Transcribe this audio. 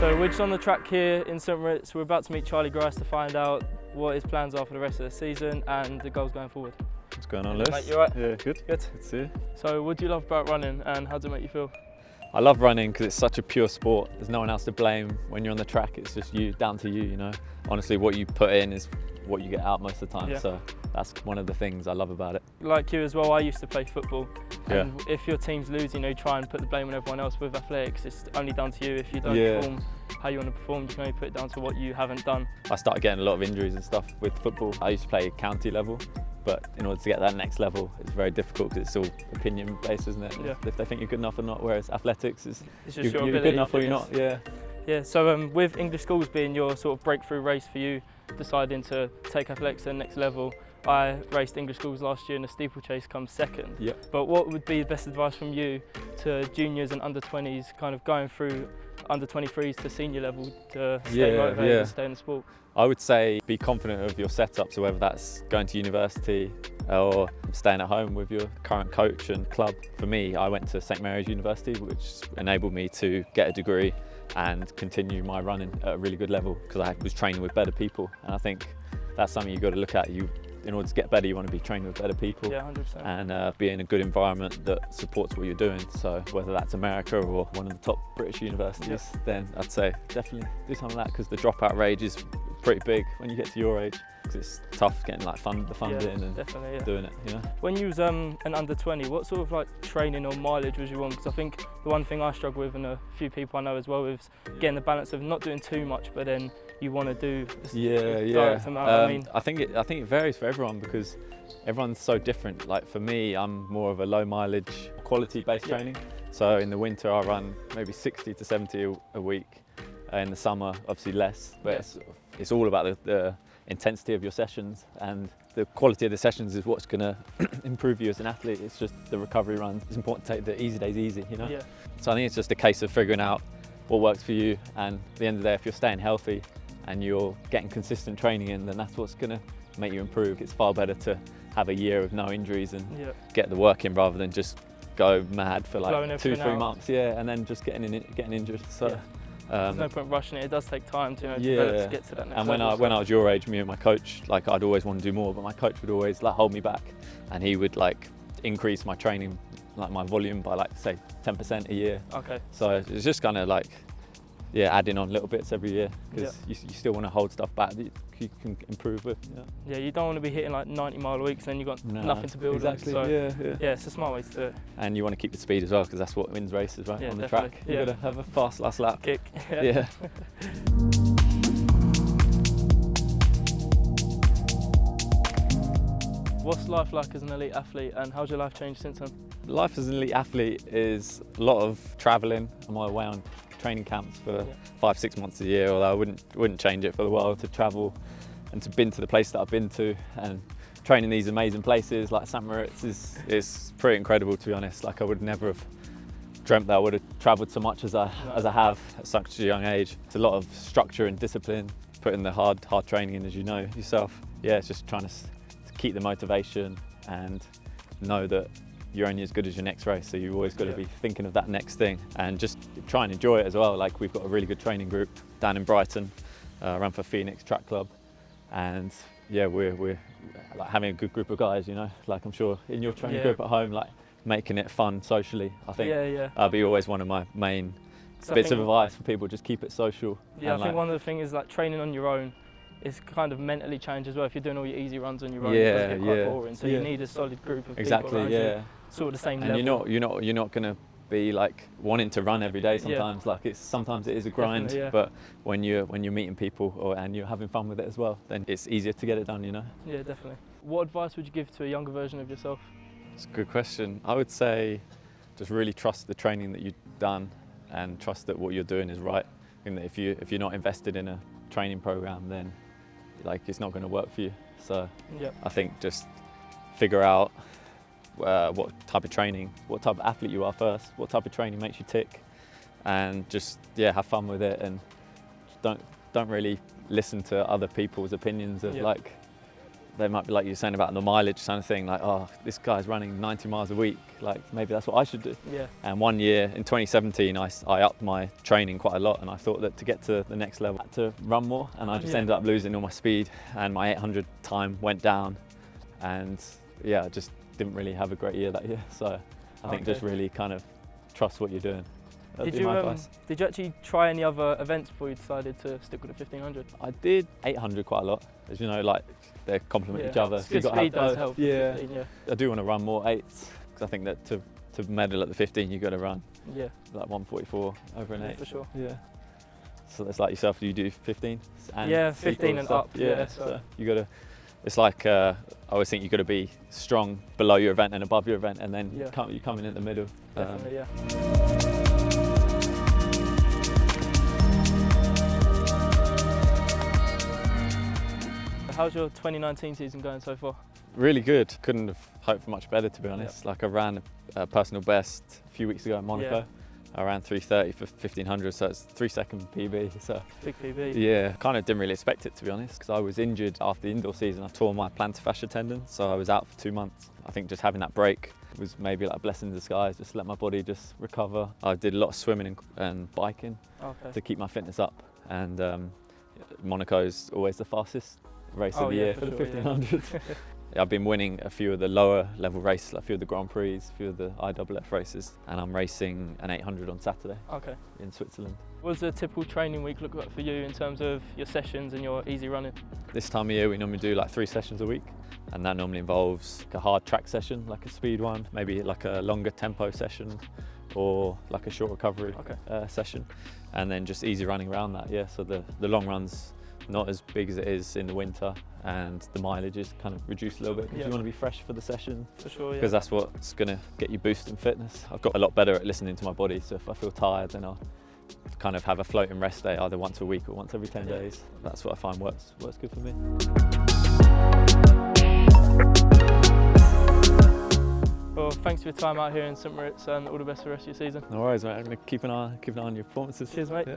So we're just on the track here in St Moritz. We're about to meet Charlie Grice to find out what his plans are for the rest of the season and the goals going forward. What's going on, Lewis? Mate, you alright? Yeah, good. Good. Good to see you. So what do you love about running and how does it make you feel? I love running because it's such a pure sport. There's no one else to blame when you're on the track. It's just you, down to you, you know. Honestly, what you put in is what you get out most of the time. Yeah. So that's one of the things I love about it. Like you as well, I used to play football. Yeah. And if your team's losing, you try and put the blame on everyone else. With athletics, it's only down to you. If you don't perform how you want to perform, you can only put it down to what you haven't done. I started getting a lot of injuries and stuff with football. I used to play county level, but in order to get that next level, it's very difficult because it's all opinion based, isn't it? Yeah. If they think you're good enough or not, whereas athletics is it's just you're good enough or you're not. Yeah. Yeah, so with English schools being your sort of breakthrough race for you, deciding to take athletics to the next level, I raced English schools last year and the steeplechase comes second. Yeah. But what would be the best advice from you to juniors and under 20s, kind of going through under 23s to senior level to stay motivated and stay in the sport? I would say be confident of your setup, so whether that's going to university or staying at home with your current coach and club. For me, I went to St Mary's University, which enabled me to get a degree and continue my running at a really good level because I was training with better people, and I think that's something you've got to look at. In order to get better, you want to be training with better people. Yeah, 100%. And be in a good environment that supports what you're doing. So whether that's America or one of the top British universities, then I'd say definitely do something like that because the dropout rate is pretty big when you get to your age. Because it's tough getting like the funding and doing it, you know. When you was an under 20, what sort of like training or mileage was you on? Because I think the one thing I struggle with, and a few people I know as well, is getting the balance of not doing too much, but then you want to do direct amount. I think it varies for everyone because everyone's so different. Like for me, I'm more of a low mileage, quality based training. So in the winter, I run maybe 60 to 70 a week. In the summer, obviously less, but it's all about the intensity of your sessions, and the quality of the sessions is what's going to improve you as an athlete. It's just the recovery runs. It's important to take the easy days easy, you know. Yeah. So I think it's just a case of figuring out what works for you, and at the end of the day, if you're staying healthy and you're getting consistent training in, then that's what's going to make you improve. It's far better to have a year of no injuries and get the work in rather than just go mad for like 2-3 months, and then just getting injured. So. There's no point rushing it. It does take time to develop to get to that next and level. when I was your age, me and my coach, like I'd always want to do more, but my coach would always like hold me back, and he would like increase my training, like my volume by like say 10% a year. Okay. So it's just kind of like adding on little bits every year because you still want to hold stuff back that you can improve with. Yeah, you don't want to be hitting like 90-mile a week, and then you've got nothing to build on. So yeah, it's a smart way to do it. And you want to keep the speed as well because that's what wins races, right? On the track, you've got to have a fast last lap. Kick. Yeah. What's life like as an elite athlete, and how's your life changed since then? Life as an elite athlete is a lot of travelling. I'm all around training camps for 5-6 months a year, although I wouldn't change it for the world to travel and to been to the place that I've been to and train in these amazing places like St Moritz is pretty incredible, to be honest. Like I would never have dreamt that I would have travelled so much as I have at such a young age. It's a lot of structure and discipline, putting the hard training in, as you know yourself. Yeah, it's just trying to keep the motivation and know that you're only as good as your next race, so you've always got to be thinking of that next thing and just try and enjoy it as well. Like we've got a really good training group down in Brighton, run for Phoenix Track Club, and we're like having a good group of guys, you know. Like I'm sure in your training group at home, like making it fun socially. I think that'll be always one of my main bits of advice for people. Just keep it social. Yeah, I think one of the things is like training on your own is kind of mentally challenged as well. If you're doing all your easy runs on your own, it does get quite boring. So you need a solid group of people around you, sort of the same level. And you're not going to be like wanting to run every day sometimes. Like sometimes it is a grind, but when you're meeting people and you're having fun with it as well, then it's easier to get it done, you know. Yeah, definitely. What advice would you give to a younger version of yourself? It's a good question. I would say just really trust the training that you've done and trust that what you're doing is right. And that if you're not invested in a training program, then like it's not going to work for you. So I think just figure out what type of training, what type of athlete you are first, what type of training makes you tick, and just have fun with it, and don't really listen to other people's opinions of like they might be like you were saying about the mileage kind of thing, like, oh, this guy's running 90 miles a week, like maybe that's what I should do. Yeah. And one year in 2017, I upped my training quite a lot, and I thought that to get to the next level, I had to run more, and I just ended up losing all my speed, and my 800 time went down, and yeah, I just didn't really have a great year that year. So I think just really kind of trust what you're doing. Did you actually try any other events before you decided to stick with the 1500? I did 800 quite a lot, as you know, like they complement each other. It's good speed does help. Yeah. I do want to run more 8s, because I think that to medal at the 15 you've got to run like 144 over an 8. For sure. Yeah. So it's like yourself, do you do 15? Yeah, 15 and up. Yeah, so you got to, it's like, I always think you've got to be strong below your event and above your event, and then you come in the middle. Definitely, How's your 2019 season going so far? Really good. Couldn't have hoped for much better, to be honest. Like I ran a personal best a few weeks ago in Monaco. I ran 3:30 for 1500, so it's 3-second PB. So big PB. Yeah, kind of didn't really expect it, to be honest, because I was injured after the indoor season. I tore my plantar fascia tendon, so I was out for 2 months. I think just having that break was maybe like a blessing in disguise, just let my body just recover. I did a lot of swimming and biking to keep my fitness up, and Monaco's always the fastest race of the year for the 1500. I've been winning a few of the lower level races, like a few of the Grand Prix, a few of the IAAF races, and I'm racing an 800 on Saturday in Switzerland. What does a typical training week look like for you in terms of your sessions and your easy running? This time of year we normally do like 3 sessions a week, and that normally involves like a hard track session, like a speed one, maybe like a longer tempo session, or like a short recovery session, and then just easy running around that. So the long runs not as big as it is in the winter, and the mileage is kind of reduced a little bit because you want to be fresh for the session. For sure, because that's what's going to get you boosted in fitness. I've got a lot better at listening to my body, so if I feel tired, then I'll kind of have a floating rest day either once a week or once every 10 days. That's what I find works good for me. Well, thanks for your time out here in St Moritz, and all the best for the rest of your season. No worries, mate. I'm going to keep an eye on your performances. Cheers, mate.